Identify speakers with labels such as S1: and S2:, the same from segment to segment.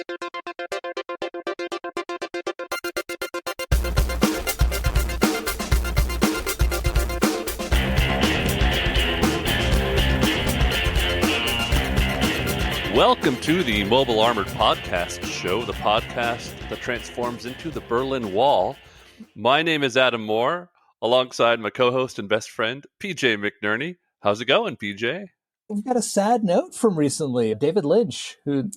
S1: Welcome to the Mobile Armored Podcast Show, the podcast that transforms into the Berlin Wall. My name is Adam Moore, alongside my co-host and best friend, PJ McNerney. How's it going, PJ?
S2: We've got a sad note from recently. David Lynch, who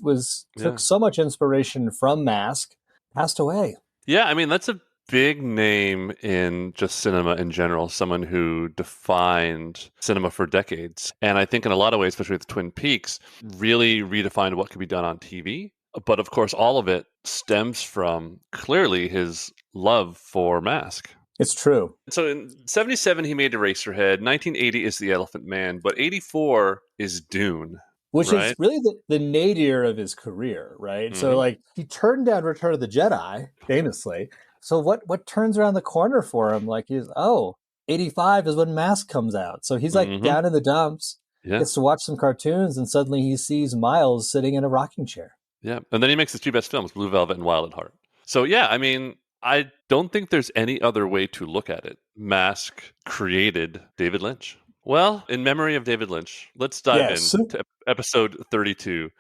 S2: took so much inspiration from Mask, passed away.
S1: Yeah, I mean, that's a big name in just cinema in general, someone who defined cinema for decades. And I think in a lot of ways, especially with Twin Peaks, really redefined what could be done on TV. But of course, all of it stems from clearly his love for Mask.
S2: It's true.
S1: So in 1977, he made Eraserhead. 1980 is The Elephant Man. But 1984 is Dune.
S2: Which
S1: right?
S2: is really the nadir of his career, right? Mm-hmm. So he turned down Return of the Jedi, famously. So what turns around the corner for him? 85 is when Mask comes out. So he's down in the dumps, gets to watch some cartoons, and suddenly he sees Miles sitting in a rocking chair.
S1: Yeah, and then he makes his two best films, Blue Velvet and Wild at Heart. So yeah, I mean, I don't think there's any other way to look at it. Mask created David Lynch. Well, in memory of David Lynch, let's dive into episode 32.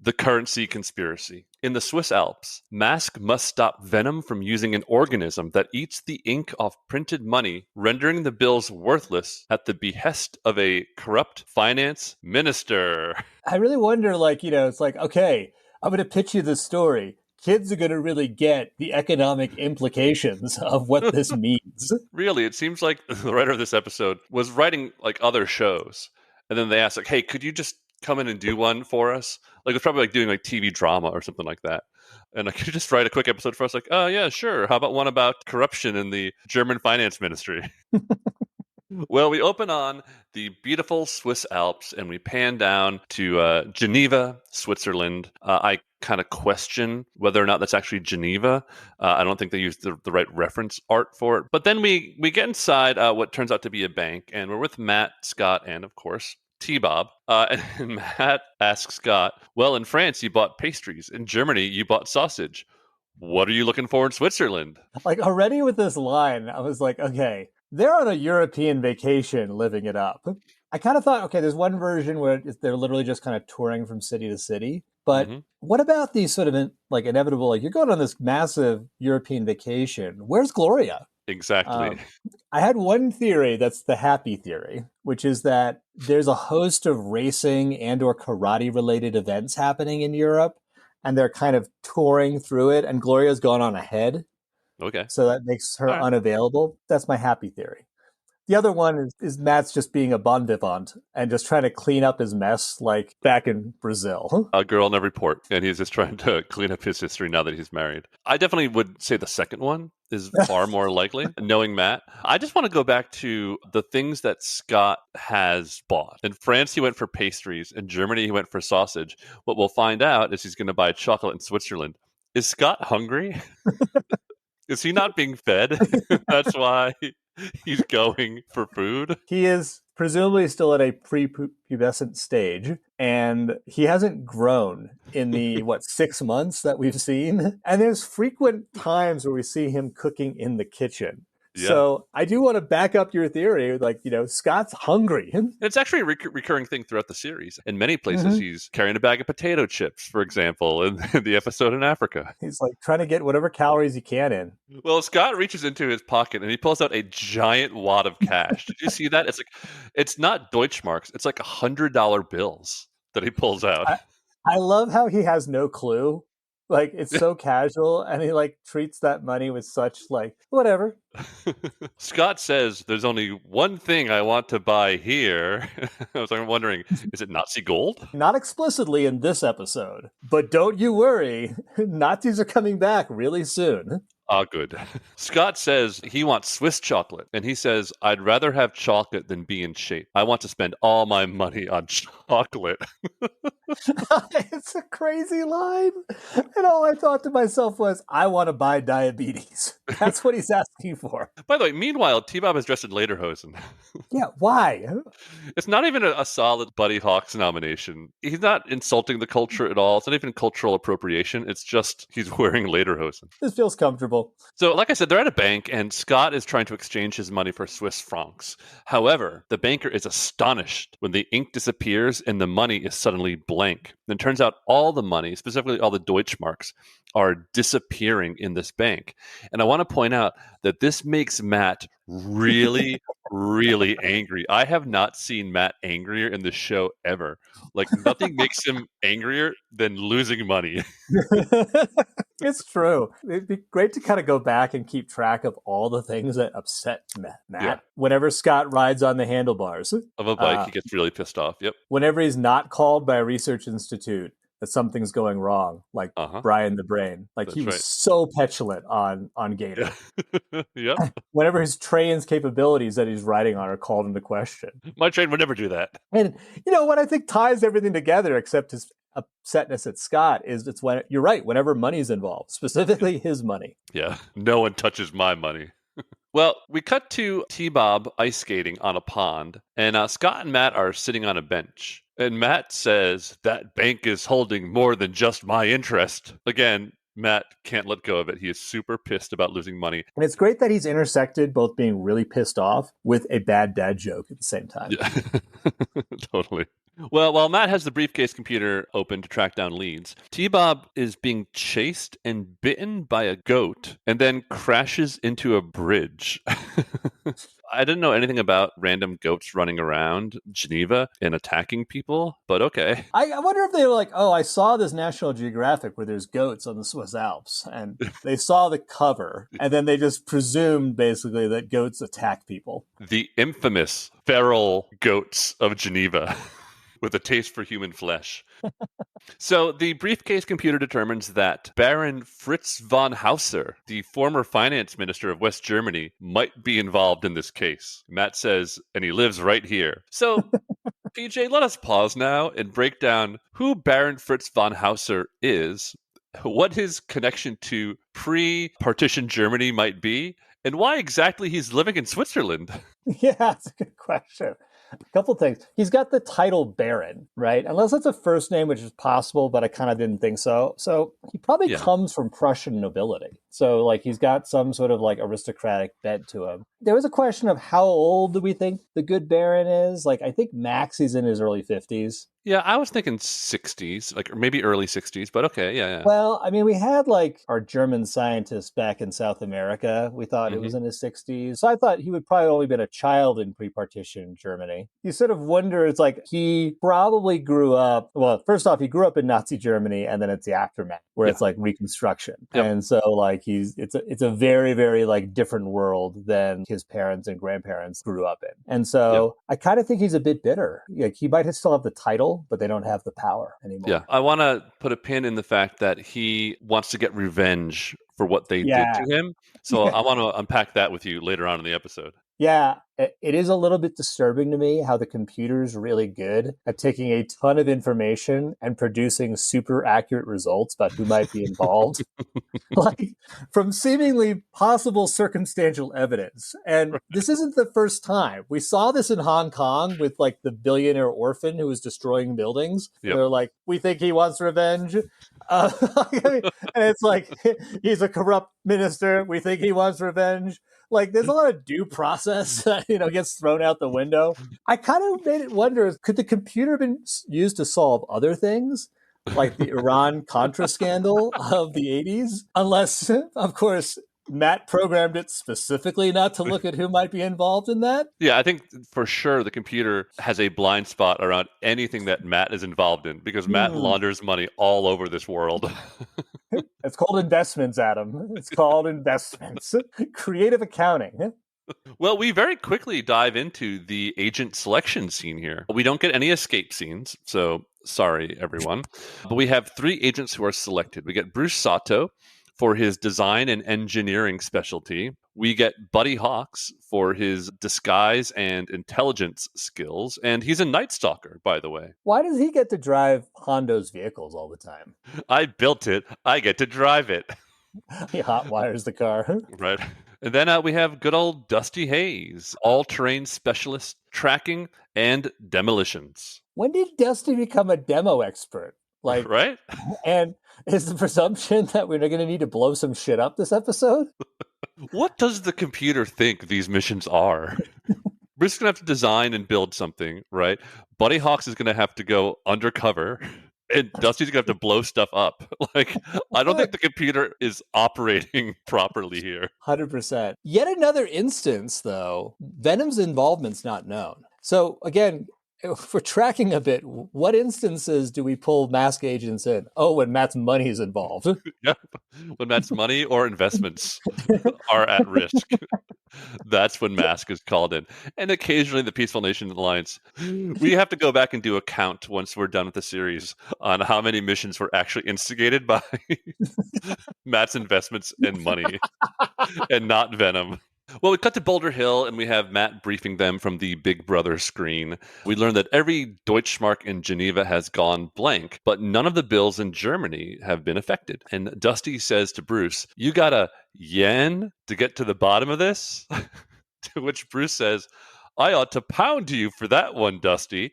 S1: The Currency Conspiracy. In the Swiss Alps, Mask must stop Venom from using an organism that eats the ink off printed money, rendering the bills worthless at the behest of a corrupt finance minister.
S2: I really wonder, okay, I'm going to pitch you this story. Kids are going to really get the economic implications of what this means.
S1: Really, it seems like the writer of this episode was writing other shows. And then they asked, hey, could you just come in and do one for us? It's probably doing TV drama or something like that. And could you just write a quick episode for us? Oh, yeah, sure. How about one about corruption in the German finance ministry? Well, we open on the beautiful Swiss Alps and we pan down to Geneva, Switzerland. I kind of question whether or not that's actually Geneva. I don't think they used the right reference art for it. But then we get inside what turns out to be a bank, and we're with Matt, Scott, and of course, T-Bob. And Matt asks Scott, well, in France, you bought pastries. In Germany, you bought sausage. What are you looking for in Switzerland?
S2: Already with this line, I was like, okay, they're on a European vacation living it up. I kind of thought, okay, there's one version where they're literally just kind of touring from city to city. But what about these sort of inevitable, you're going on this massive European vacation. Where's Gloria?
S1: Exactly.
S2: I had one theory that's the happy theory, which is that there's a host of racing and or karate related events happening in Europe, and they're kind of touring through it, and Gloria's gone on ahead.
S1: Okay.
S2: So that makes her unavailable. That's my happy theory. The other one is Matt's just being a bon vivant and just trying to clean up his mess like back in Brazil.
S1: A girl in every port, and he's just trying to clean up his history now that he's married. I definitely would say the second one is far more likely, knowing Matt. I just want to go back to the things that Scott has bought. In France, he went for pastries. In Germany, he went for sausage. What we'll find out is he's going to buy chocolate in Switzerland. Is Scott hungry? Is he not being fed? That's why he's going for food.
S2: He is presumably still at a prepubescent stage, and he hasn't grown in the, 6 months that we've seen. And there's frequent times where we see him cooking in the kitchen. Yeah. So I do want to back up your theory, Scott's hungry.
S1: It's actually a recurring thing throughout the series. In many places, he's carrying a bag of potato chips, for example, in the episode in Africa.
S2: He's trying to get whatever calories he can in.
S1: Well, Scott reaches into his pocket and he pulls out a giant wad of cash. Did you see that? It's not Deutschmarks. It's $100 bills that he pulls out.
S2: I love how he has no clue. It's so casual, and he treats that money with such whatever.
S1: Scott says, there's only one thing I want to buy here. I'm wondering, is it Nazi gold?
S2: Not explicitly in this episode, but don't you worry. Nazis are coming back really soon.
S1: Ah, good. Scott says he wants Swiss chocolate, and he says, I'd rather have chocolate than be in shape. I want to spend all my money on chocolate.
S2: It's a crazy line. And all I thought to myself was, I want to buy diabetes. That's what he's asking for.
S1: By the way, meanwhile, T-Bob is dressed in lederhosen.
S2: Yeah, why?
S1: It's not even a solid Buddy Hawks nomination. He's not insulting the culture at all. It's not even cultural appropriation. It's just he's wearing lederhosen.
S2: This feels comfortable.
S1: So, like I said, they're at a bank, and Scott is trying to exchange his money for Swiss francs. However, the banker is astonished when the ink disappears and the money is suddenly blank. And it turns out all the money, specifically all the Deutschmarks, are disappearing in this bank. And I want to point out that this makes Matt really, really angry. I have not seen Matt angrier in this show ever. Like, nothing makes him angrier than losing money.
S2: It's true. It'd be great to kind of go back and keep track of all the things that upset Matt.
S1: Yeah.
S2: Whenever Scott rides on the handlebars
S1: Of a bike, he gets really pissed off. Yep.
S2: Whenever he's not called by a research institute that something's going wrong, like Brian the Brain. Like
S1: That's
S2: he was
S1: right.
S2: so petulant on Gator.
S1: Yep.
S2: Whenever his train's capabilities that he's riding on are called into question.
S1: My train would never do that.
S2: And you know what I think ties everything together, except his upsetness at Scott, is it's when you're right, whenever money's involved, specifically his money.
S1: Yeah. No one touches my money. Well, we cut to T-Bob ice skating on a pond, and Scott and Matt are sitting on a bench. And Matt says, that bank is holding more than just my interest. Again, Matt can't let go of it. He is super pissed about losing money.
S2: And it's great that he's intersected both being really pissed off with a bad dad joke at the same time.
S1: Yeah. Totally. Well, while Matt has the briefcase computer open to track down leads, T-Bob is being chased and bitten by a goat and then crashes into a bridge. I didn't know anything about random goats running around Geneva and attacking people, but okay.
S2: I wonder if they were like, oh, I saw this National Geographic where there's goats on the Swiss Alps, and they saw the cover, and then they just presumed basically that goats attack people.
S1: The infamous feral goats of Geneva. With a taste for human flesh. So the briefcase computer determines that Baron Fritz von Hauser, the former finance minister of West Germany, might be involved in this case. Matt says, and he lives right here. So, PJ, let us pause now and break down who Baron Fritz von Hauser is, what his connection to pre-partition Germany might be, and why exactly he's living in Switzerland.
S2: Yeah, that's a good question. A couple things. He's got the title Baron, right? Unless that's a first name, which is possible, but I kind of didn't think so. So he probably comes from Prussian nobility. So like he's got some sort of like aristocratic bent to him. There was a question of how old do we think the good Baron is? Like I think max he's in his early 50s.
S1: Yeah, I was thinking 60s, like or maybe early 60s, but okay, yeah.
S2: Well, I mean, we had like our German scientist back in South America. We thought it was in his 60s. So I thought he would probably only been a child in pre-partition Germany. You sort of wonder, it's like he probably grew up, well, first off, he grew up in Nazi Germany, and then it's the aftermath where it's like Reconstruction. Yep. And so like it's a very, very like different world than his parents and grandparents grew up in. And so I kind of think he's a bit bitter. Like he might still have the title, but they don't have the power anymore.
S1: Yeah, I want to put a pin in the fact that he wants to get revenge for what they did to him. So I want to unpack that with you later on in the episode.
S2: Yeah, it is a little bit disturbing to me how the computer's really good at taking a ton of information and producing super accurate results about who might be involved. Like from seemingly possible circumstantial evidence. And this isn't the first time. We saw this in Hong Kong with like the billionaire orphan who was destroying buildings. They're like, we think he wants revenge. And it's like, he's a corrupt minister. We think he wants revenge. Like there's a lot of due process that, gets thrown out the window. I kind of made it wonder, could the computer have been used to solve other things? Like the Iran-Contra scandal of the 80s? Unless, of course, Matt programmed it specifically not to look at who might be involved in that.
S1: Yeah, I think for sure the computer has a blind spot around anything that Matt is involved in because Matt launders money all over this world.
S2: It's called investments, Adam. It's called investments. Creative accounting.
S1: Well, we very quickly dive into the agent selection scene here. We don't get any escape scenes, so sorry, everyone. But we have 3 agents who are selected. We get Bruce Sato, for his design and engineering specialty. We get Buddy Hawks for his disguise and intelligence skills. And he's a Night Stalker, by the way.
S2: Why does he get to drive Hondo's vehicles all the time?
S1: I built it. I get to drive it.
S2: He hot wires the car.
S1: Right. And then we have good old Dusty Hayes, all-terrain specialist, tracking, and demolitions.
S2: When did Dusty become a demo expert? Like,
S1: right?
S2: And is the presumption that we're going to need to blow some shit up this episode?
S1: What does the computer think these missions are? Bruce is going to have to design and build something, right? Buddy Hawks is going to have to go undercover. And Dusty's gonna have to blow stuff up. Like, I don't think the computer is operating properly here.
S2: 100%. Yet another instance, though, Venom's involvement's not known. So again, if we're tracking a bit, what instances do we pull mask agents in? Oh, when Matt's money is involved.
S1: Yeah, when Matt's money or investments are at risk. That's when Mask is called in. And occasionally the Peaceful Nation Alliance. We have to go back and do a count once we're done with the series on how many missions were actually instigated by Matt's investments and money and not Venom. Well, we cut to Boulder Hill and we have Matt briefing them from the Big Brother screen. We learn that every Deutschmark in Geneva has gone blank, but none of the bills in Germany have been affected. And Dusty says to Bruce, "You got a yen to get to the bottom of this?" To which Bruce says, "I ought to pound you for that one, Dusty."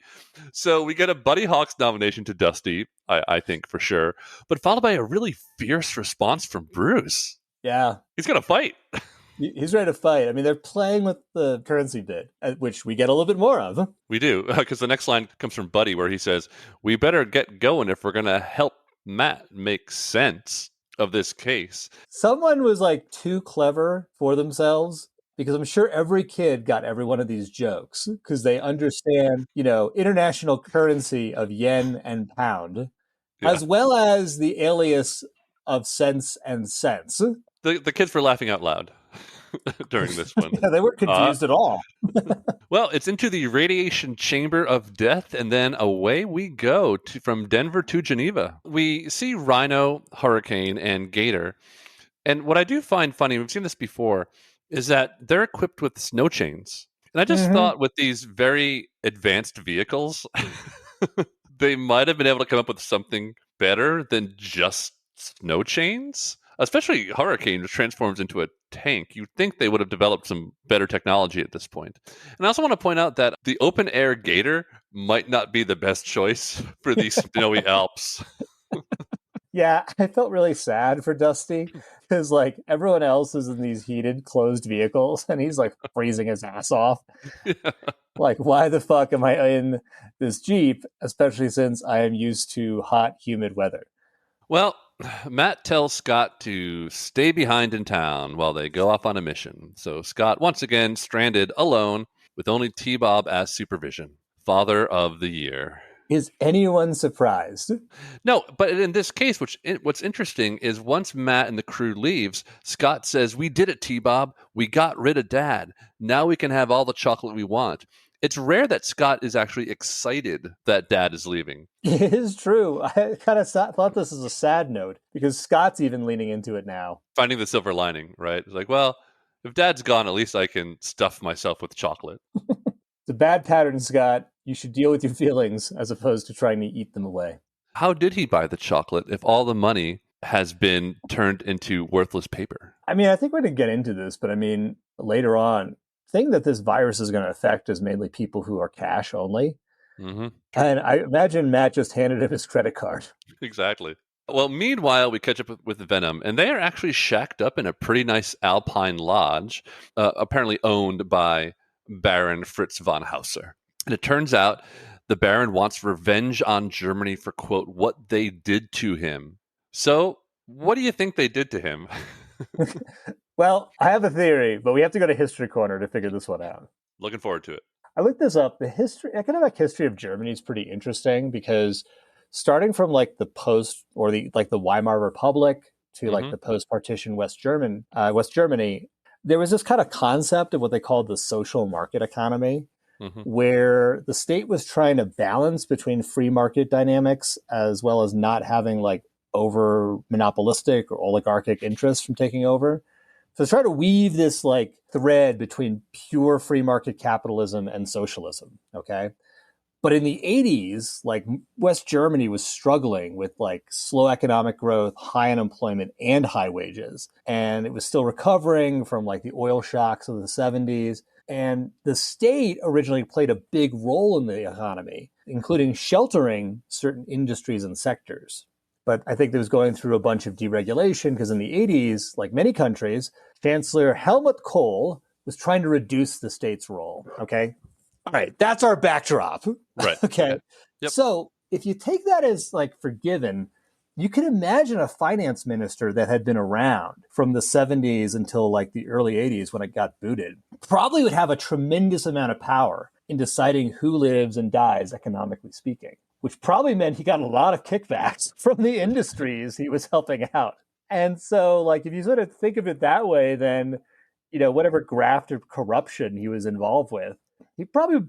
S1: So we get a Buddy Hawks nomination to Dusty, I think for sure, but followed by a really fierce response from Bruce.
S2: Yeah.
S1: He's going to fight.
S2: He's ready to fight. I mean, they're playing with the currency bid, which we get a little bit more of.
S1: We do, because the next line comes from Buddy where he says, "We better get going if we're going to help Matt make sense of this case."
S2: Someone was like too clever for themselves, because I'm sure every kid got every one of these jokes because they understand, international currency of yen and pound, as well as the alias of cents and cents.
S1: The kids were laughing out loud during this one.
S2: Yeah, they weren't confused at all.
S1: Well, it's into the radiation chamber of death, and then away we go from Denver to Geneva. We see Rhino, Hurricane, and Gator. And what I do find funny, we've seen this before, is that they're equipped with snow chains. And I just thought with these very advanced vehicles, they might have been able to come up with something better than just snow chains. Especially Hurricane, which transforms into a tank. You'd think they would have developed some better technology at this point. And I also want to point out that the open air Gator might not be the best choice for these snowy Alps.
S2: Yeah, I felt really sad for Dusty because like everyone else is in these heated, closed vehicles and he's like freezing his ass off. Yeah. Like, why the fuck am I in this Jeep, especially since I am used to hot, humid weather?
S1: Well, Matt tells Scott to stay behind in town while they go off on a mission. So Scott, once again, stranded alone with only T-Bob as supervision. Father of the year.
S2: Is anyone surprised?
S1: No, but in this case, what's interesting is once Matt and the crew leaves, Scott says, "We did it, T-Bob. We got rid of Dad. Now we can have all the chocolate we want." It's rare that Scott is actually excited that Dad is leaving.
S2: It is true. I kind of thought this was a sad note because Scott's even leaning into it now.
S1: Finding the silver lining, right? It's like, well, if Dad's gone, at least I can stuff myself with chocolate.
S2: It's a bad pattern, Scott. You should deal with your feelings as opposed to trying to eat them away.
S1: How did he buy the chocolate if all the money has been turned into worthless paper?
S2: I mean, I think we're going to get into this, but I mean, later on, the thing that this virus is going to affect is mainly people who are cash only. Mm-hmm. And I imagine Matt just handed him his credit card.
S1: Exactly. Well, meanwhile, we catch up with Venom, and they are actually shacked up in a pretty nice alpine lodge, apparently owned by Baron Fritz von Hauser. And it turns out the Baron wants revenge on Germany for, quote, what they did to him. So what do you think they did to him?
S2: Well, I have a theory, but we have to go to History Corner to figure this one out.
S1: Looking forward to it.
S2: I looked this up. The economic history of Germany is pretty interesting because starting from like the post or the Weimar Republic to like the post-partition West Germany, there was this kind of concept of what they called the social market economy, where the state was trying to balance between free market dynamics as well as not having like over monopolistic or oligarchic interests from taking over. So try to weave this like thread between pure free market capitalism and socialism. Okay. But in the 80s, like West Germany was struggling with like slow economic growth, high unemployment, and high wages. And it was still recovering from like the oil shocks of the 70s. And the state originally played a big role in the economy, including sheltering certain industries and sectors. But I think it was going through a bunch of deregulation because in the 80s, like many countries, Chancellor Helmut Kohl was trying to reduce the state's role. Okay. All right, that's our backdrop.
S1: Right.
S2: Okay.
S1: Yep.
S2: So if you take that as like forgiven, you can imagine a finance minister that had been around from the 70s until like the early 80s when it got booted probably would have a tremendous amount of power in deciding who lives and dies, economically speaking, which probably meant he got a lot of kickbacks from the industries he was helping out. And so, like, if you sort of think of it that way, then, whatever graft or corruption he was involved with,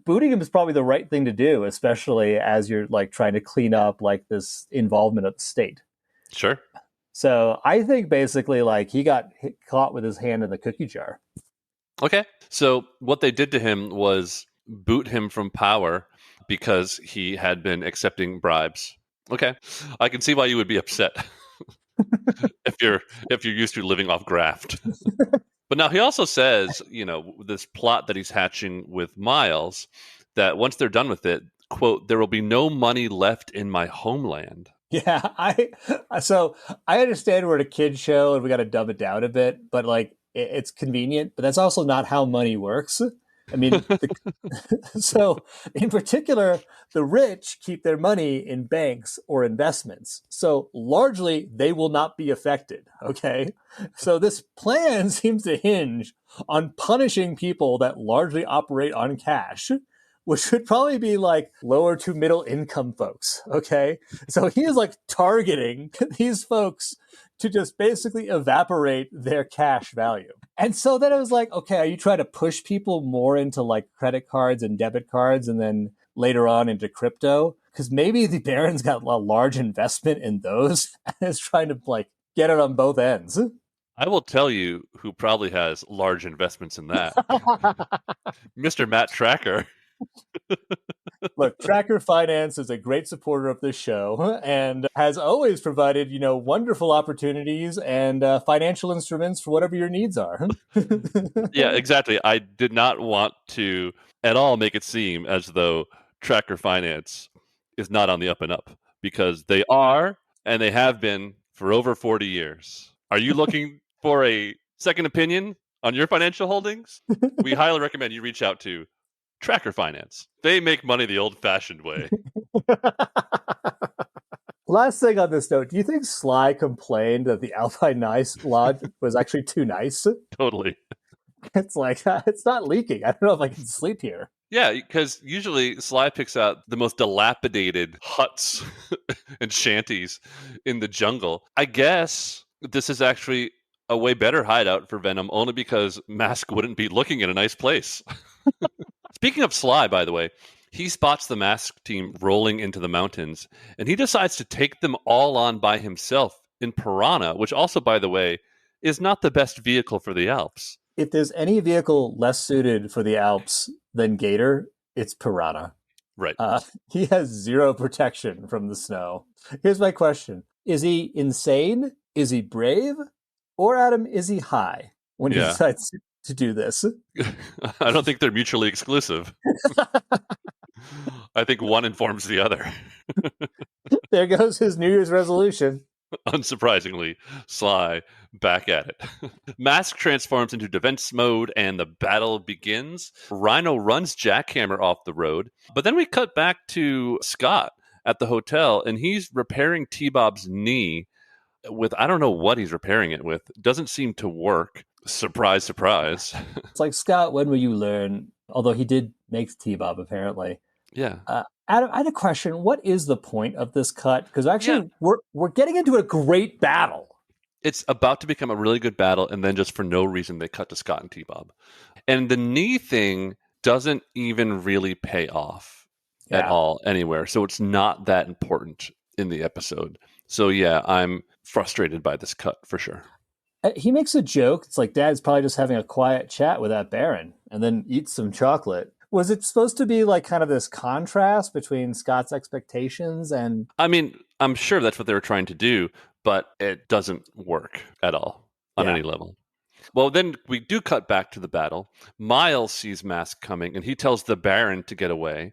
S2: booting him is probably the right thing to do, especially as you're like trying to clean up like this involvement of the state.
S1: Sure.
S2: So I think basically like he got caught with his hand in the cookie jar.
S1: Okay. So what they did to him was boot him from power because he had been accepting bribes. Okay. I can see why you would be upset if you're used to living off graft. But now he also says, this plot that he's hatching with Miles, that once they're done with it, quote, there will be no money left in my homeland.
S2: Yeah, so I understand we're at a kid show and we got to dumb it down a bit, but like it's convenient, but that's also not how money works. I mean, so in particular, the rich keep their money in banks or investments. So largely they will not be affected. Okay. So this plan seems to hinge on punishing people that largely operate on cash, which would probably be like lower to middle income folks. Okay. So he is like targeting these folks to just basically evaporate their cash value. And so then I was like, okay, are you trying to push people more into like credit cards and debit cards and then later on into crypto? Because maybe the Baron's got a large investment in those and is trying to like get it on both ends.
S1: I will tell you who probably has large investments in that. Mr. Matt Tracker.
S2: Look, Tracker Finance is a great supporter of this show and has always provided, wonderful opportunities and financial instruments for whatever your needs are.
S1: Yeah, exactly. I did not want to at all make it seem as though Tracker Finance is not on the up and up, because they are, and they have been for over 40 years. Are you looking for a second opinion on your financial holdings? We highly recommend you reach out to Tracker Finance. They make money the old-fashioned way.
S2: Last thing on this note, do you think Sly complained that the Alpine Nice Lodge was actually too nice?
S1: Totally.
S2: It's like, it's not leaking. I don't know if I can sleep here.
S1: Yeah, because usually Sly picks out the most dilapidated huts and shanties in the jungle. I guess this is actually a way better hideout for Venom, only because Mask wouldn't be looking at a nice place. Speaking of Sly, by the way, he spots the Mask team rolling into the mountains, and he decides to take them all on by himself in Piranha, which also, by the way, is not the best vehicle for the Alps.
S2: If there's any vehicle less suited for the Alps than Gator, it's Piranha.
S1: Right.
S2: He has zero protection from the snow. Here's my question. Is he insane? Is he brave? Or, Adam, is he high when he decides to do this?
S1: I don't think they're mutually exclusive. I think one informs the other.
S2: There goes his New Year's resolution.
S1: Unsurprisingly, Sly back at it. Mask transforms into defense mode and the battle begins. Rhino runs Jackhammer off the road, but then we cut back to Scott at the hotel, and he's repairing T-Bob's knee with, I don't know what he's repairing it with. Doesn't seem to work. Surprise, surprise.
S2: It's like, Scott, when will you learn? Although he did make T-Bob, apparently.
S1: Yeah.
S2: Adam, I had a question. What is the point of this cut? Because actually, we're getting into a great battle.
S1: It's about to become a really good battle, and then just for no reason, they cut to Scott and T-Bob. And the knee thing doesn't even really pay off at all anywhere. So it's not that important in the episode. So yeah, I'm frustrated by this cut for sure.
S2: He makes a joke. It's like Dad's probably just having a quiet chat with that Baron and then eats some chocolate. Was it supposed to be like kind of this contrast between Scott's expectations and.
S1: I mean, I'm sure that's what they were trying to do, but it doesn't work at all on
S2: Yeah.
S1: any level. Well, then we do cut back to the battle. Miles sees Mask coming, and he tells the Baron to get away.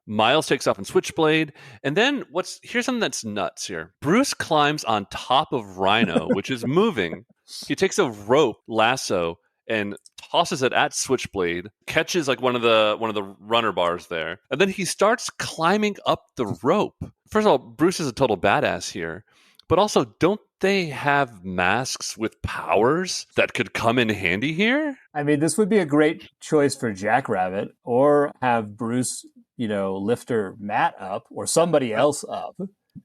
S1: Miles takes off in Switchblade, and then here's something that's nuts here. Bruce climbs on top of Rhino, which is moving. He takes a rope lasso and tosses it at Switchblade, catches like one of the runner bars there, and then he starts climbing up the rope. First of all, Bruce is a total badass here, but also don't they have masks with powers that could come in handy here?
S2: I mean, this would be a great choice for Jackrabbit, or have Bruce, lift Matt up or somebody else up.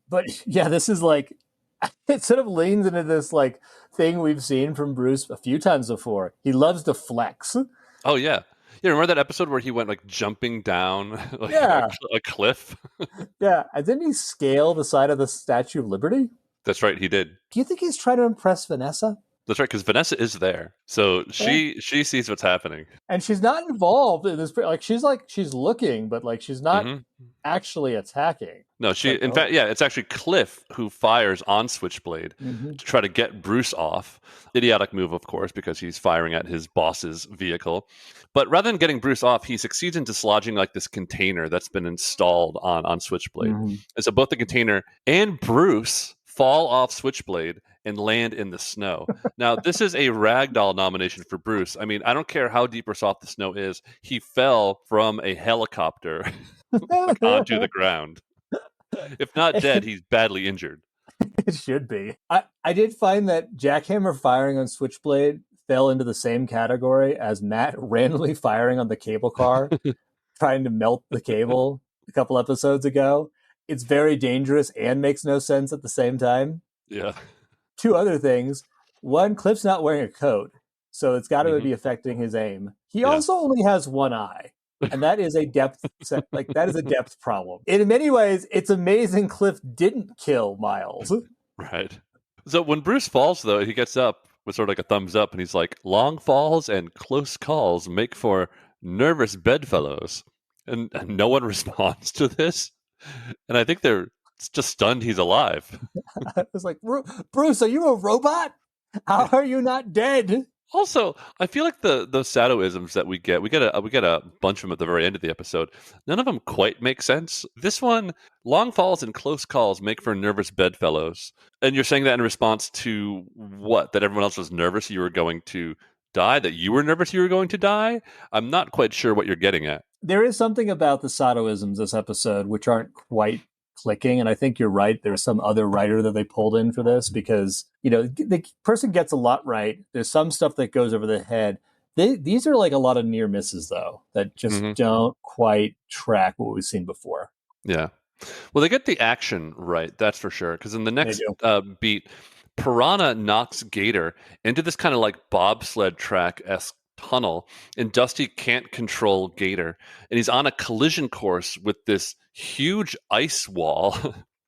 S2: But yeah, this is like, it sort of leans into this like thing we've seen from Bruce a few times before. He loves to flex.
S1: Oh yeah. Yeah, remember that episode where he went like jumping down like
S2: Yeah.
S1: a cliff?
S2: Yeah. And didn't he scale the side of the Statue of Liberty?
S1: That's right, he did.
S2: Do you think he's trying to impress Vanessa?
S1: That's right, because Vanessa is there, so she sees what's happening,
S2: and she's not involved in this. Like she's looking, but like she's not actually attacking.
S1: No, in fact, yeah, it's actually Cliff who fires on Switchblade to try to get Bruce off. Idiotic move, of course, because he's firing at his boss's vehicle. But rather than getting Bruce off, he succeeds in dislodging like this container that's been installed on Switchblade. And so both the container and Bruce fall off Switchblade and land in the snow. Now, this is a ragdoll nomination for Bruce. I mean, I don't care how deep or soft the snow is. He fell from a helicopter onto the ground. If not dead, he's badly injured.
S2: It should be. I did find that Jackhammer firing on Switchblade fell into the same category as Matt randomly firing on the cable car, trying to melt the cable a couple episodes ago. It's very dangerous and makes no sense at the same time.
S1: Yeah.
S2: Two other things. One, Cliff's not wearing a coat, so it's got to be affecting his aim. He also only has one eye, and that is a depth that is a depth problem. In many ways, it's amazing Cliff didn't kill Miles.
S1: Right. So when Bruce falls, though, he gets up with sort of like a thumbs up, and he's like, "Long falls and close calls make for nervous bedfellows," and no one responds to this. And I think they're just stunned he's alive.
S2: I was like, Bruce, are you a robot? How are you not dead?
S1: Also, I feel like the Sato-isms that we get a bunch of them at the very end of the episode. None of them quite make sense. This one, long falls and close calls make for nervous bedfellows. And you're saying that in response to what? That everyone else was nervous you were going to die? That you were nervous you were going to die? I'm not quite sure what you're getting at.
S2: There is something about the Sato-isms this episode which aren't quite clicking, and I think you're right. There's some other writer that they pulled in for this because, the person gets a lot right. There's some stuff that goes over the head. These are like a lot of near misses, though, that just don't quite track what we've seen before.
S1: Yeah. Well, they get the action right, that's for sure, because in the next beat, Piranha knocks Gator into this kind of like bobsled track-esque tunnel, and Dusty can't control Gator, and he's on a collision course with this huge ice wall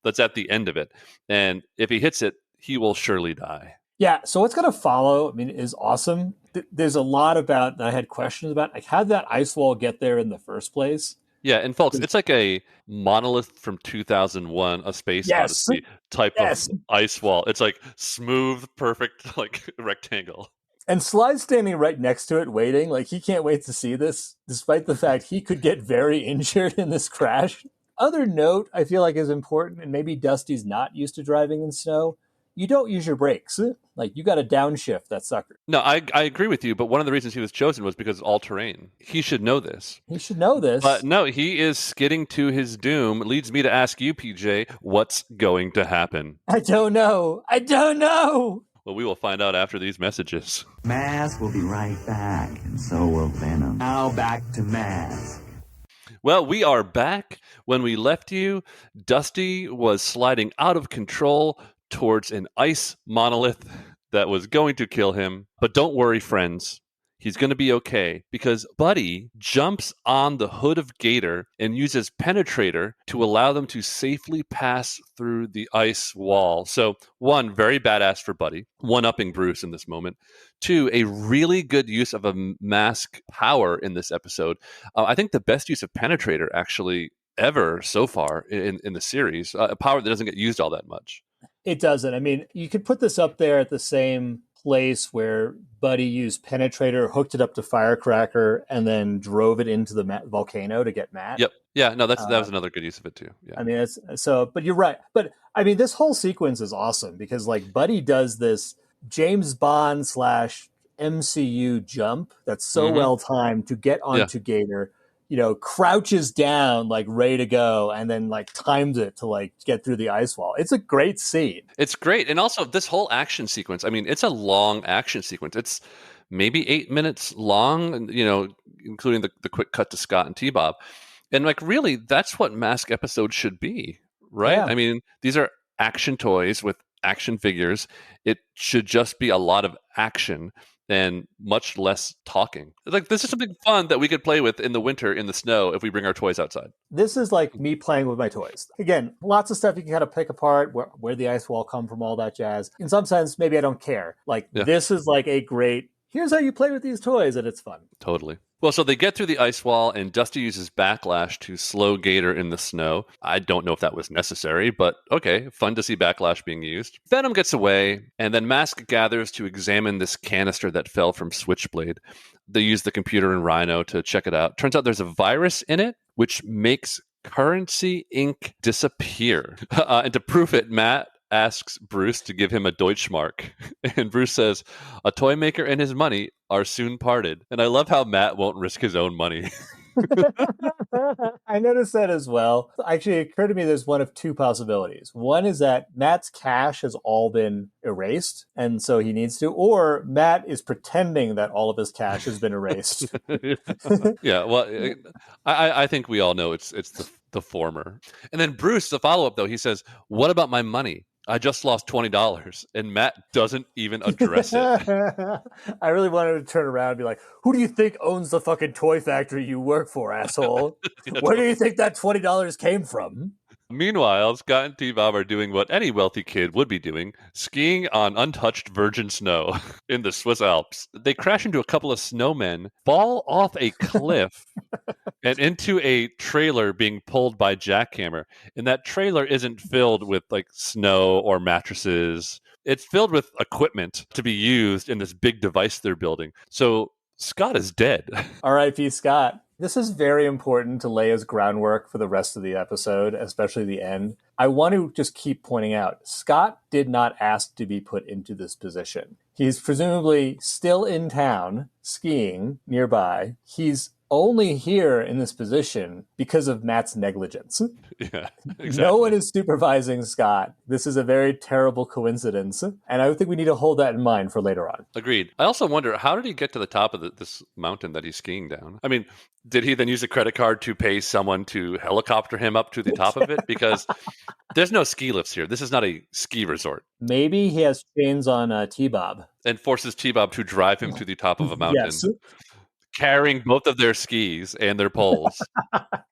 S1: that's at the end of it, and if he hits it, he will surely die.
S2: Yeah, so what's going to follow, is awesome. There's a lot about that I had questions about, like how did that ice wall get there in the first place?
S1: Yeah, and folks, it's like a monolith from 2001, A Space Odyssey type of ice wall. It's like smooth, perfect, like rectangle.
S2: And Sly's standing right next to it waiting, like he can't wait to see this, despite the fact he could get very injured in this crash. Other note I feel like is important, and maybe Dusty's not used to driving in snow, you don't use your brakes. Like, you got to downshift that sucker.
S1: No, I agree with you, but one of the reasons he was chosen was because it's all-terrain. He should know this.
S2: But
S1: no, he is skidding to his doom. It leads me to ask you, PJ, what's going to happen?
S2: I don't know.
S1: Well, we will find out after these messages.
S3: Maz will be right back, and so will Venom. Now back to Maz.
S1: Well, we are back. When we left you, Dusty was sliding out of control towards an ice monolith that was going to kill him. But don't worry, friends. he's going to be okay because Buddy jumps on the hood of Gator and uses Penetrator to allow them to safely pass through the ice wall. So, one, very badass for Buddy, one-upping Bruce in this moment. Two, a really good use of a mask power in this episode. I think the best use of Penetrator actually ever so far in the series, a power that doesn't get used all that much.
S2: It doesn't. I mean, you could put this up there at the same place where Buddy used Penetrator, hooked it up to Firecracker, and then drove it into the volcano to get Matt.
S1: Yep. Yeah, no, that was another good use of it too. Yeah.
S2: I mean, it's so, but you're right. But I mean, this whole sequence is awesome because like Buddy does this James Bond / MCU jump that's so well timed to get onto Gator, crouches down like ready to go and then like times it to like get through the ice wall. It's a great scene.
S1: It's great. And also this whole action sequence, I mean, it's a long action sequence. It's maybe 8 minutes long, including the quick cut to Scott and T-Bob. And like really that's what Mask episodes should be, right?
S2: Yeah.
S1: I mean, these are action toys with action figures. It should just be a lot of action and much less talking. Like this is something fun that we could play with in the winter in the snow if we bring our toys outside.
S2: This is like me playing with my toys. Again, lots of stuff you can kind of pick apart, where the ice wall come from, all that jazz. In some sense, maybe I don't care. Like this is like a great, here's how you play with these toys, and it's fun.
S1: Totally. Well, so they get through the ice wall, and Dusty uses Backlash to slow Gator in the snow. I don't know if that was necessary, but okay, fun to see Backlash being used. Venom gets away, and then Mask gathers to examine this canister that fell from Switchblade. They use the computer and Rhino to check it out. Turns out there's a virus in it, which makes currency ink disappear. And to prove it, Matt asks Bruce to give him a Deutschmark. And Bruce says, a toy maker and his money are soon parted. And I love how Matt won't risk his own money.
S2: I noticed that as well. Actually, it occurred to me there's one of two possibilities. One is that Matt's cash has all been erased, and so he needs to, or Matt is pretending that all of his cash has been erased.
S1: Yeah, well, I think we all know it's the former. And then Bruce, the follow-up, though, he says, what about my money? I just lost $20, and Matt doesn't even address it.
S2: I really wanted to turn around and be like, who do you think owns the fucking toy factory you work for, asshole? Where do you think that $20 came from?
S1: Meanwhile, Scott and T-Bob are doing what any wealthy kid would be doing, skiing on untouched virgin snow in the Swiss Alps. They crash into a couple of snowmen, fall off a cliff, and into a trailer being pulled by Jackhammer. And that trailer isn't filled with like snow or mattresses. It's filled with equipment to be used in this big device they're building. So Scott is dead.
S2: R.I.P. Scott. This is very important to lay as groundwork for the rest of the episode, especially the end. I want to just keep pointing out, Scott did not ask to be put into this position. He's presumably still in town, skiing nearby. He's only here in this position because of Matt's negligence.
S1: Yeah, exactly.
S2: No one is supervising Scott. This is a very terrible coincidence, and I think we need to hold that in mind for later on.
S1: Agreed. I also wonder, how did he get to the top of this mountain that he's skiing down? I mean, did he then use a credit card to pay someone to helicopter him up to the top of it? Because there's no ski lifts here. This is not a ski resort.
S2: Maybe he has chains on T-Bob.
S1: And forces T-Bob to drive him to the top of a mountain.
S2: Yes.
S1: Carrying both of their skis and their poles.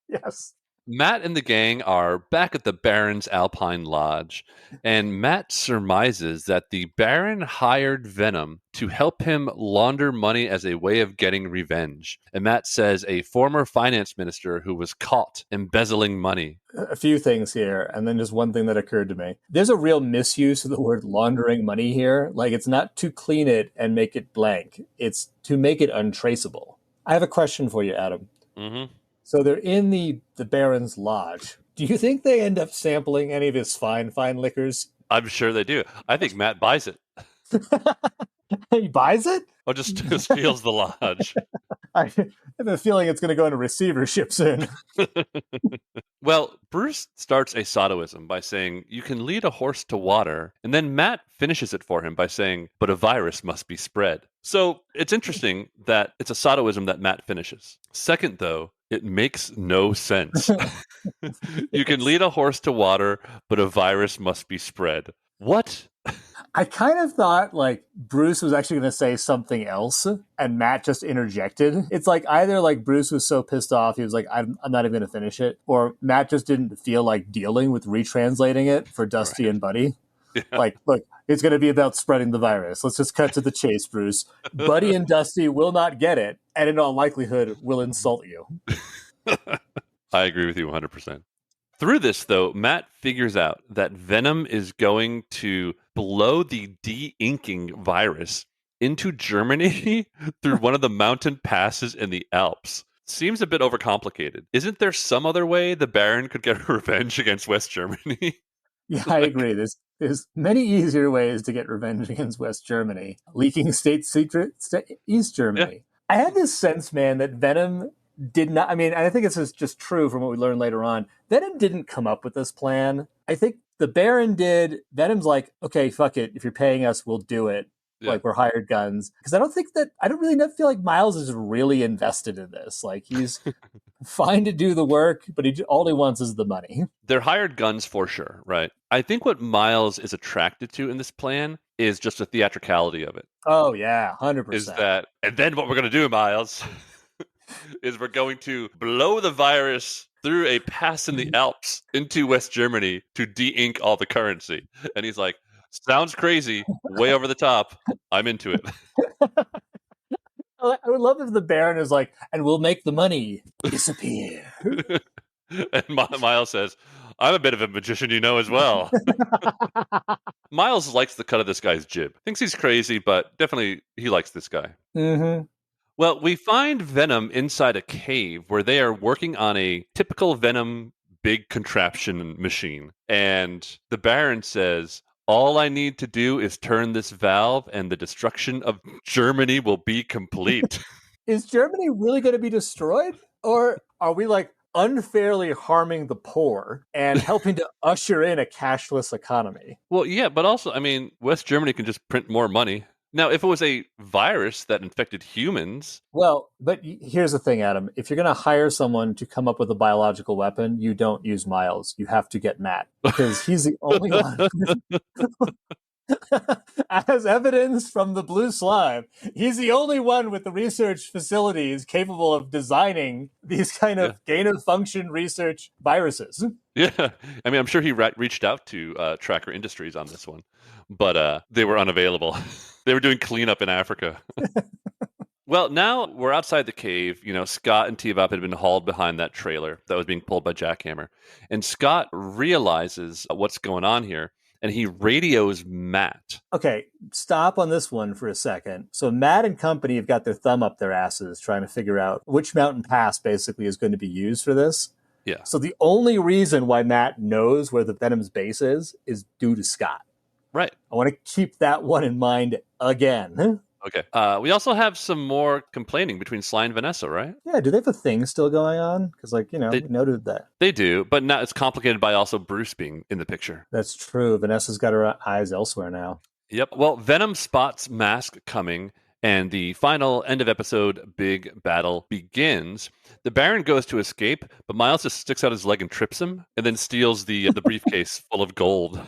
S2: Yes.
S1: Matt and the gang are back at the Baron's Alpine Lodge, and Matt surmises that the Baron hired Venom to help him launder money as a way of getting revenge. And Matt says a former finance minister who was caught embezzling money.
S2: A few things here, and then just one thing that occurred to me. There's a real misuse of the word laundering money here. Like, it's not to clean it and make it blank. It's to make it untraceable. I have a question for you, Adam.
S1: Mm-hmm.
S2: So they're in the Baron's Lodge. Do you think they end up sampling any of his fine liquors?
S1: I'm sure they do. I think Matt buys it.
S2: He buys it?
S1: Or just steals the lodge.
S2: I have a feeling it's going to go into receivership soon.
S1: Well, Bruce starts a Satoism by saying, you can lead a horse to water, and then Matt finishes it for him by saying, but a virus must be spread. So it's interesting that it's a Satoism that Matt finishes. Second, though, it makes no sense. You can lead a horse to water, but a virus must be spread. What?
S2: I kind of thought like Bruce was actually going to say something else and Matt just interjected. It's like either like Bruce was so pissed off, he was like, I'm not even going to finish it, or Matt just didn't feel like dealing with retranslating it for Dusty
S1: Right.
S2: and Buddy.
S1: Yeah.
S2: Like, look, it's going to be about spreading the virus. Let's just cut to the chase, Bruce. Buddy and Dusty will not get it, and in all likelihood will insult you.
S1: I agree with you 100%. Through this, though, Matt figures out that Venom is going to blow the de-inking virus into Germany through one of the mountain passes in the Alps. Seems a bit overcomplicated. Isn't there some other way the Baron could get revenge against West Germany?
S2: Yeah, I agree. There's many easier ways to get revenge against West Germany. Leaking state secrets to East Germany. Yeah. I had this sense, man, that Venom did not, I mean, I think this is just true from what we learned later on. Venom didn't come up with this plan. I think the Baron did. Venom's like, okay, fuck it. If you're paying us, we'll do it. Yeah. Like, we're hired guns. Because I don't really feel like Miles is really invested in this. Like, he's fine to do the work, but all he wants is the money.
S1: They're hired guns for sure, right? I think what Miles is attracted to in this plan is just the theatricality of it.
S2: Oh, yeah, 100%.
S1: Is that, and then what we're going to do, Miles, is we're going to blow the virus through a pass in the Alps into West Germany to de-ink all the currency. And he's like, sounds crazy, way over the top. I'm into it.
S2: I would love if the Baron is like, and we'll make the money disappear.
S1: And Miles says, I'm a bit of a magician, as well. Miles likes the cut of this guy's jib. Thinks he's crazy, but definitely he likes this guy.
S2: Mm-hmm.
S1: Well, we find Venom inside a cave where they are working on a typical Venom big contraption machine. And the Baron says, all I need to do is turn this valve and the destruction of Germany will be complete.
S2: Is Germany really going to be destroyed? Or are we like unfairly harming the poor and helping to usher in a cashless economy?
S1: Well, yeah, but also, I mean, West Germany can just print more money. Now, if it was a virus that infected humans...
S2: Well, but here's the thing, Adam. If you're going to hire someone to come up with a biological weapon, you don't use Miles. You have to get Matt. Because he's the only one... As evidence from the blue slime, he's the only one with the research facilities capable of designing these kind of gain-of-function research viruses.
S1: Yeah. I mean, I'm sure he reached out to Tracker Industries on this one, but they were unavailable. They were doing cleanup in Africa. Well, now we're outside the cave. Scott and T-Bop had been hauled behind that trailer that was being pulled by Jackhammer. And Scott realizes what's going on here, and he radios Matt.
S2: Okay, stop on this one for a second. So Matt and company have got their thumb up their asses trying to figure out which mountain pass basically is going to be used for this.
S1: Yeah.
S2: So the only reason why Matt knows where the Venom's base is due to Scott.
S1: Right.
S2: I want to keep that one in mind again.
S1: Okay. We also have some more complaining between Sly and Vanessa, right?
S2: Yeah, do they have a thing still going on? Because, we noted that.
S1: They do, but now it's complicated by also Bruce being in the picture.
S2: That's true. Vanessa's got her eyes elsewhere now.
S1: Yep. Well, Venom spots Mask coming, and the final end of episode big battle begins. The Baron goes to escape, but Miles just sticks out his leg and trips him, and then steals the briefcase full of gold.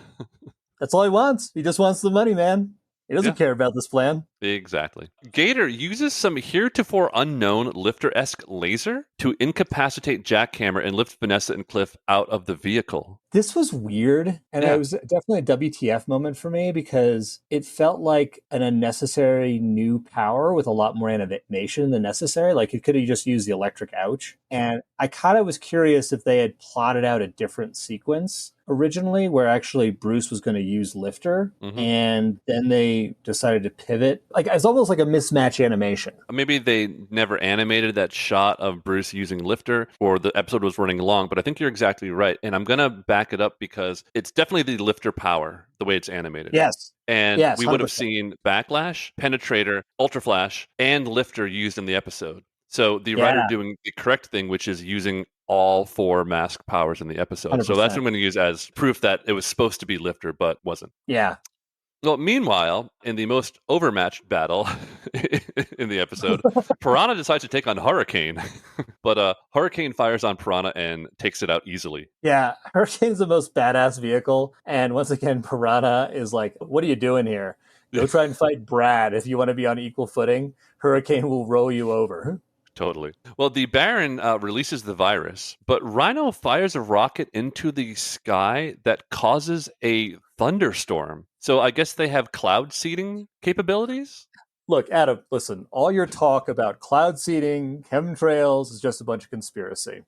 S2: That's all he wants. He just wants the money, man. He doesn't care about this plan.
S1: Exactly. Gator uses some heretofore unknown Lifter-esque laser to incapacitate Jackhammer and lift Vanessa and Cliff out of the vehicle.
S2: This was weird, and it was definitely a WTF moment for me because it felt like an unnecessary new power with a lot more animation than necessary. Like, it could have just used the electric ouch. And I kind of was curious if they had plotted out a different sequence originally where actually Bruce was going to use Lifter, and then they decided to pivot. Like, it's almost like a mismatch animation.
S1: Maybe they never animated that shot of Bruce using Lifter, or the episode was running long, but I think you're exactly right. And I'm going to back it up because it's definitely the Lifter power, the way it's animated.
S2: Yes.
S1: And
S2: yes,
S1: we would have seen Backlash, Penetrator, Ultra Flash, and Lifter used in the episode. So the writer doing the correct thing, which is using all 4 mask powers in the episode.
S2: 100%.
S1: So that's what I'm going to use as proof that it was supposed to be Lifter, but wasn't.
S2: Yeah.
S1: Well, meanwhile, in the most overmatched battle in the episode, Piranha decides to take on Hurricane. But Hurricane fires on Piranha and takes it out easily.
S2: Yeah, Hurricane's the most badass vehicle. And once again, Piranha is like, what are you doing here? Go try and fight Brad if you want to be on equal footing. Hurricane will row you over.
S1: Totally. Well, the Baron releases the virus, but Rhino fires a rocket into the sky that causes a thunderstorm. So I guess they have cloud seeding capabilities?
S2: Look, Adam, listen, all your talk about cloud seeding, chemtrails is just a bunch of conspiracy.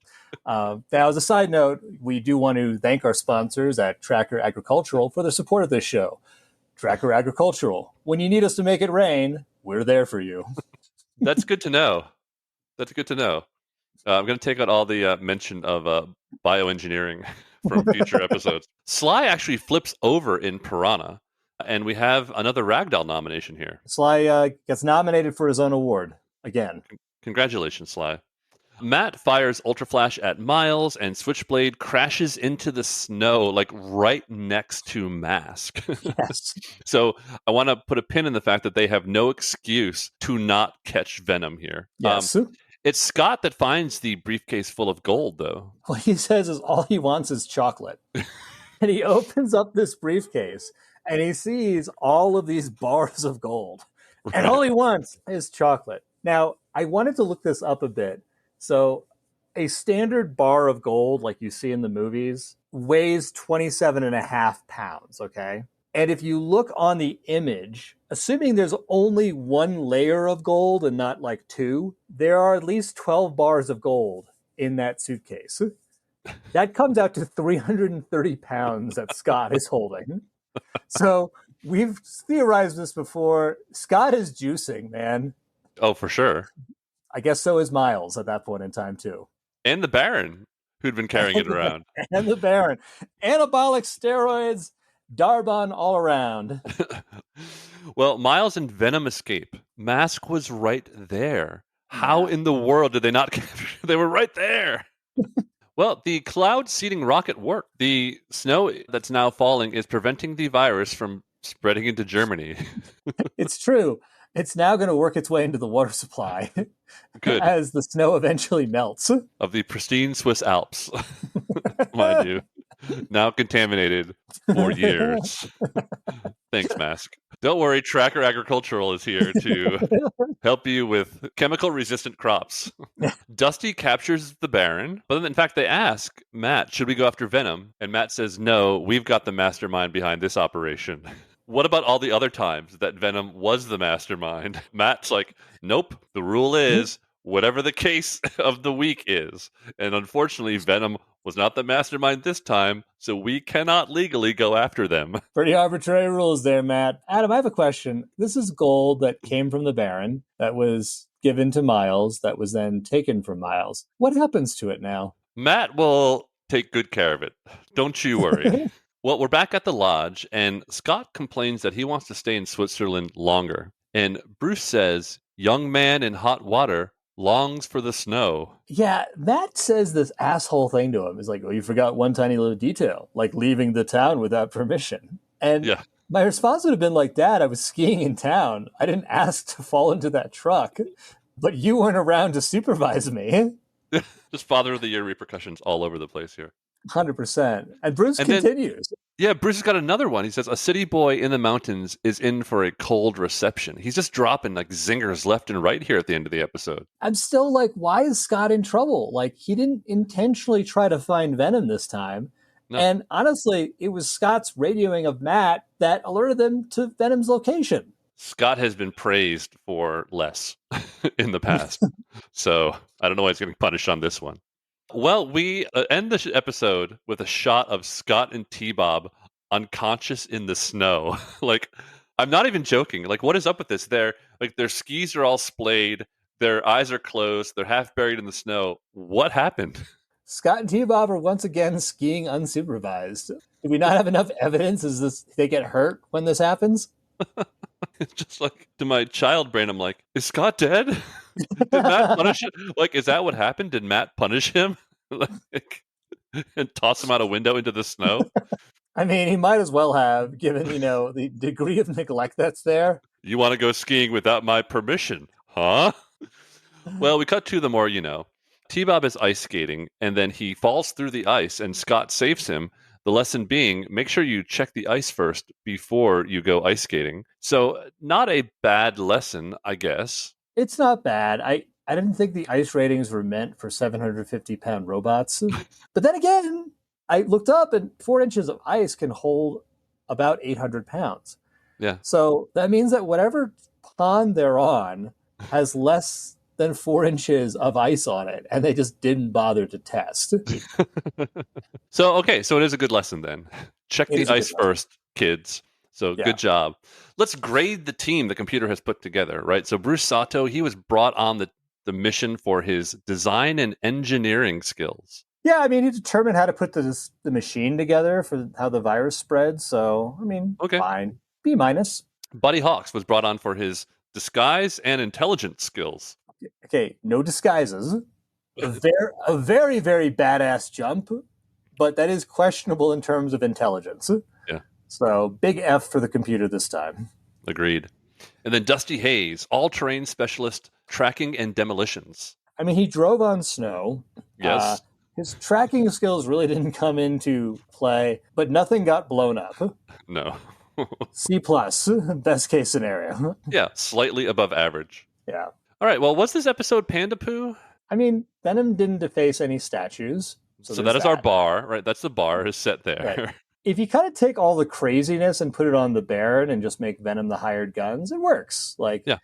S2: Now, as a side note, we do want to thank our sponsors at Tracker Agricultural for their support of this show. Tracker Agricultural, when you need us to make it rain, we're there for you.
S1: That's good to know. That's good to know. I'm going to take out all the mention of bioengineering from future episodes. Sly actually flips over in Piranha, and we have another Ragdoll nomination here.
S2: Sly gets nominated for his own award again.
S1: Congratulations, Sly. Matt fires Ultra Flash at Miles, and Switchblade crashes into the snow, like right next to Mask.
S2: Yes.
S1: So I want to put a pin in the fact that they have no excuse to not catch Venom here.
S2: Yes.
S1: It's Scott that finds the briefcase full of gold, though.
S2: What he says is all he wants is chocolate. And he opens up this briefcase, and he sees all of these bars of gold. Right. And all he wants is chocolate. Now, I wanted to look this up a bit. So a standard bar of gold, like you see in the movies, weighs 27.5 pounds, okay? And if you look on the image, assuming there's only one layer of gold and not like two, there are at least 12 bars of gold in that suitcase. That comes out to 330 pounds that Scott is holding. So we've theorized this before. Scott is juicing, man.
S1: Oh, for sure.
S2: I guess so is Miles at that point in time, too.
S1: And the Baron, who'd been carrying it around.
S2: And the Baron. Anabolic steroids, Darbon all around.
S1: Well, Miles and Venom escape. Mask was right there. How in the world did they not capture? They were right there. Well, the cloud seeding rocket worked. The snow that's now falling is preventing the virus from spreading into Germany.
S2: It's true. It's now going to work its way into the water supply. Good. As the snow eventually melts.
S1: Of the pristine Swiss Alps, mind you. Now contaminated for years. Thanks, Mask. Don't worry, Tracker Agricultural is here to help you with chemical-resistant crops. Dusty captures the Baron, but then, in fact, they ask Matt, should we go after Venom? And Matt says, no, we've got the mastermind behind this operation. What about all the other times that Venom was the mastermind? Matt's like, nope, the rule is whatever the case of the week is. And unfortunately, Venom was not the mastermind this time, so we cannot legally go after them.
S2: Pretty arbitrary rules there, Matt. Adam, I have a question. This is gold that came from the Baron, that was given to Miles, that was then taken from Miles. What happens to it now?
S1: Matt will take good care of it. Don't you worry. Well, we're back at the lodge, and Scott complains that he wants to stay in Switzerland longer. And Bruce says, young man in hot water longs for the snow.
S2: Yeah, Matt says this asshole thing to him. He's like, oh, you forgot one tiny little detail, like leaving the town without permission. And my response would have been like, Dad, I was skiing in town. I didn't ask to fall into that truck, but you weren't around to supervise me.
S1: Just Father of the Year repercussions all over the place here.
S2: 100%. And Bruce continues.
S1: Bruce has got another one. He says, a city boy in the mountains is in for a cold reception. He's just dropping like zingers left and right here at the end of the episode.
S2: I'm still like, why is Scott in trouble? Like, he didn't intentionally try to find Venom this time. No. And honestly, it was Scott's radioing of Matt that alerted them to Venom's location.
S1: Scott has been praised for less in the past. So I don't know why he's getting punished on this one. Well, we end the episode with a shot of Scott and T-Bob unconscious in the snow. Like, I'm not even joking. Like, what is up with this? Their skis are all splayed. Their eyes are closed. They're half buried in the snow. What happened?
S2: Scott and T-Bob are once again skiing unsupervised. Do we not have enough evidence? Is this they get hurt when this happens?
S1: It's just like, to my child brain, I'm like, is Scott dead? Did Matt punish him? Like, is that what happened? Did Matt punish him? Like, and toss him out a window into the snow?
S2: I mean, he might as well have, given, the degree of neglect that's there.
S1: You want to go skiing without my permission, huh? Well, we cut to the more you know. T-Bob is ice skating, and then he falls through the ice, and Scott saves him. The lesson being, make sure you check the ice first before you go ice skating. So, not a bad lesson, I guess.
S2: It's not bad. I didn't think the ice ratings were meant for 750-pound robots. But then again, I looked up and 4 inches of ice can hold about 800 pounds.
S1: Yeah.
S2: So that means that whatever pond they're on has less than 4 inches of ice on it, and they just didn't bother to test.
S1: So it is a good lesson then. Check
S2: It
S1: the
S2: is a good
S1: ice first, kids. So
S2: Yeah.
S1: good job. Let's grade the team the computer has put together, right? So Bruce Sato, he was brought on the mission for his design and engineering skills.
S2: Yeah, I mean, he determined how to put the machine together for how the virus spread. So, I mean,
S1: Okay.
S2: fine. B minus.
S1: Buddy Hawks was brought on for his disguise and intelligence skills.
S2: Okay, no disguises. A very, very badass jump, but that is questionable in terms of intelligence.
S1: Yeah.
S2: So, big F for the computer this time.
S1: Agreed. And then Dusty Hayes, all-terrain specialist, tracking and demolitions.
S2: I mean, he drove on snow.
S1: Yes.
S2: His tracking skills really didn't come into play, but nothing got blown up.
S1: No.
S2: C plus, best case scenario.
S1: Yeah, slightly above average.
S2: Yeah.
S1: All right, well, was this episode Panda Poo?
S2: I mean, Venom didn't deface any statues.
S1: So that is our bar, right? That's the bar is set there.
S2: Right. If you kind of take all the craziness and put it on the Baron and just make Venom the hired guns, it works.
S1: Yeah.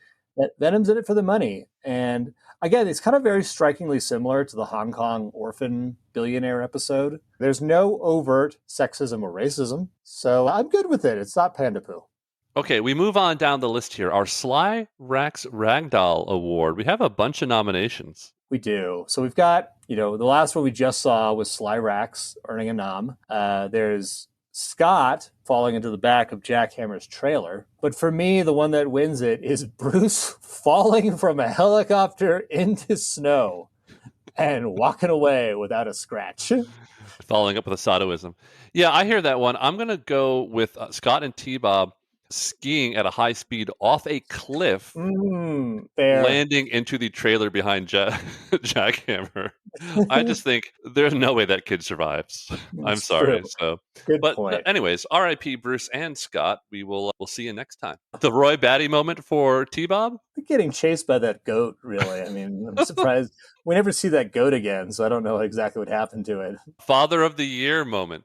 S2: Venom's in it for the money. And again, it's kind of very strikingly similar to the Hong Kong orphan billionaire episode. There's no overt sexism or racism, so I'm good with it. It's not Panda Poo.
S1: Okay, we move on down the list here. Our Sly Rax Ragdoll Award. We have a bunch of nominations.
S2: We do. So we've got, the last one we just saw was Sly Rax earning a nom. There's Scott falling into the back of Jack Hammer's trailer. But for me, the one that wins it is Bruce falling from a helicopter into snow and walking away without a scratch.
S1: Following up with a Satoism. Yeah, I hear that one. I'm going to go with Scott and T-Bob skiing at a high speed off a cliff,
S2: Fair.
S1: landing into the trailer behind Jackhammer. I just think there's no way that kid survives. I'm sorry.
S2: True.
S1: So,
S2: Good
S1: but
S2: point.
S1: anyways, R.I.P. Bruce and Scott. We'll see you next time. The Roy Batty moment for T-Bob.
S2: Getting chased by that goat, really. I mean, I'm surprised we never see that goat again, so I don't know exactly what happened to it.
S1: Father of the Year moment.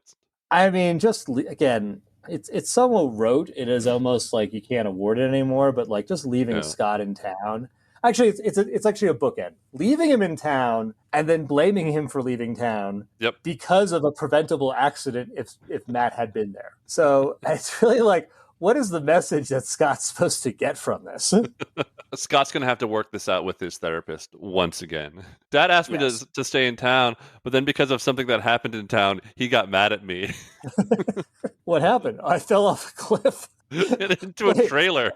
S2: I mean, just again, it's somewhat rote. It is almost like you can't award it anymore, but like just leaving Scott in town. Actually, it's actually a bookend. Leaving him in town and then blaming him for leaving town because of a preventable accident if Matt had been there. So it's really like, what is the message that Scott's supposed to get from this?
S1: Scott's going to have to work this out with his therapist once again. Dad asked me to stay in town, but then because of something that happened in town, he got mad at me.
S2: What happened? I fell off a cliff.
S1: into a trailer.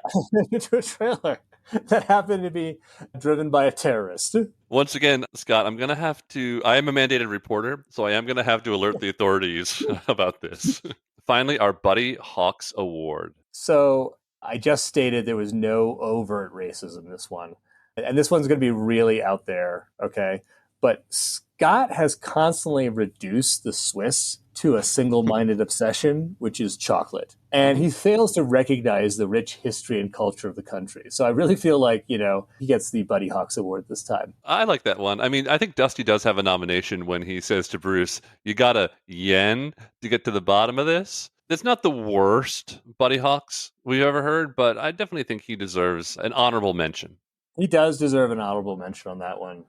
S2: Into a trailer that happened to be driven by a terrorist.
S1: Once again, Scott, I am a mandated reporter, so I am going to have to alert the authorities about this. Finally, our Buddy Hawks Award.
S2: So I just stated there was no overt racism in this one. And this one's going to be really out there, okay? But Scott has constantly reduced the Swiss to a single-minded obsession, which is chocolate. And he fails to recognize the rich history and culture of the country. So I really feel like, he gets the Buddy Hawks Award this time.
S1: I like that one. I mean, I think Dusty does have a nomination when he says to Bruce, you got a yen to get to the bottom of this. It's not the worst Buddy Hawks we've ever heard, but I definitely think he deserves an honorable mention.
S2: He does deserve an honorable mention on that one.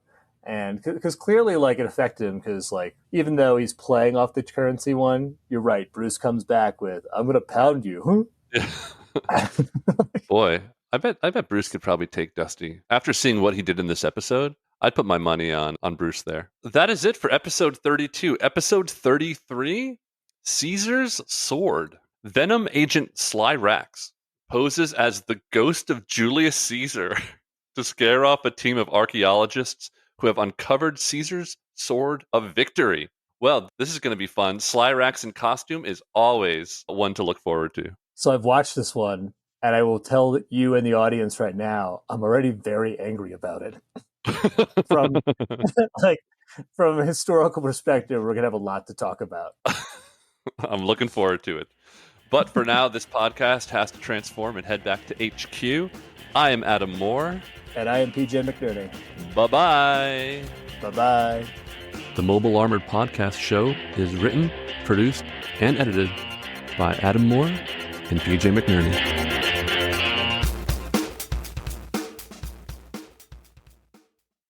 S2: And because clearly, it affected him because, even though he's playing off the currency one, you're right. Bruce comes back with, I'm going to pound you.
S1: Boy, I bet Bruce could probably take Dusty. After seeing what he did in this episode, I'd put my money on Bruce there. That is it for episode 32. Episode 33, Caesar's Sword. Venom agent Sly Rax poses as the ghost of Julius Caesar to scare off a team of archaeologists who have uncovered Caesar's sword of victory. Well, this is going to be fun. Slyrax in costume is always one to look forward to.
S2: So I've watched this one, and I will tell you and the audience right now, I'm already very angry about it. From from a historical perspective, we're gonna have a lot to talk about.
S1: I'm looking forward to it. But for now, this podcast has to transform and head back to HQ. I am Adam Moore.
S2: And I am PJ McNerney.
S1: Bye-bye.
S2: Bye-bye.
S1: The Mobile Armored Podcast Show is written, produced, and edited by Adam Moore and PJ McNerney.